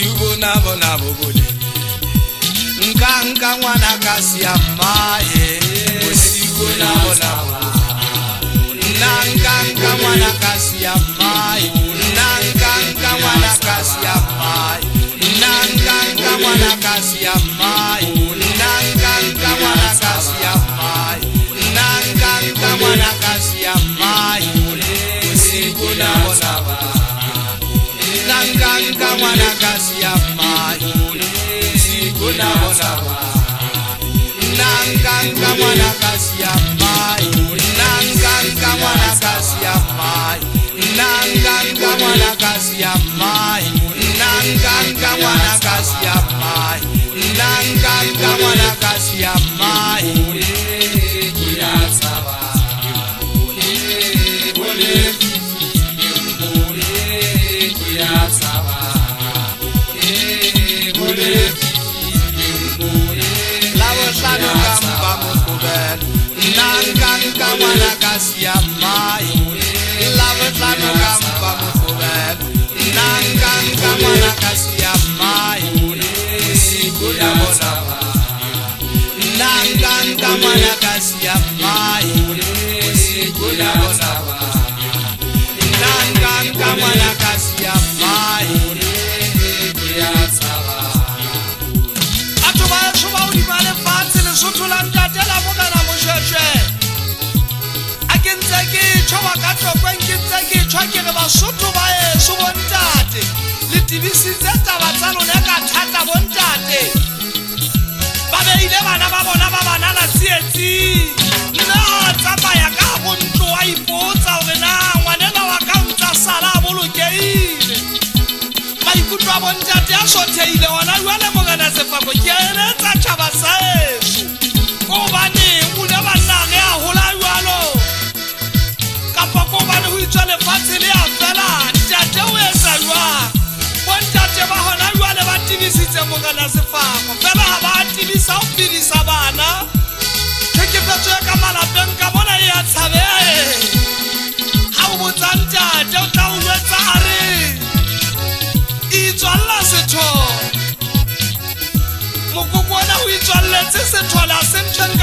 bona bona bobole nka ngwana ka siamae bona bona nka ngwana ka siamae nka ngwana ka siamae nka ngwana ka siamae nka ngwana ka siamae nka ngwana ka siamae bona bona nanga mwana kasi ya mai bona bona nanga mwana kasi ya mai nanga mwana kasi ya mai nanga mwana kasi ya mai nanga mwana kasi ya mai nanga mwana kasi ya mai ya sawa nanga mwana kasi ya mai lava tlano kampa mukubel nanga mwana kasi ya mai bona bona nanga mwana kasi ya mai bona bona nanga mwana kasi ya mai ya sawa atoba shoba udibale fatse le sothola ntatela bokana mosheshe choba ka tlokwen ke tsa ke tshwakere basotho ba e so bontate le tibisitse taba tsa lona ka thata bontate ba beile bana ba bona ba banana tsietsi nna tsamaya ka bontlo wa ipotsa hore na ngwanela wa ka ntsa sala bolokeile maikutlo a bontate a sotheile ona jwale mogana sefako ke ene tsa tshaba sa eso go bane una banna ge a hola jwalo bana ho itswale fatshe le a fela ntate o etsa jwang bontate ba hona jwale ba tibisitse mogana sefako fela ha ba tibisa o pidisa bana ke fetso ka malapeng ka bona e a tshabe ha o botsa ntate o tla o etsa are itswalla setho mokokwana o itswalletse setho la sentse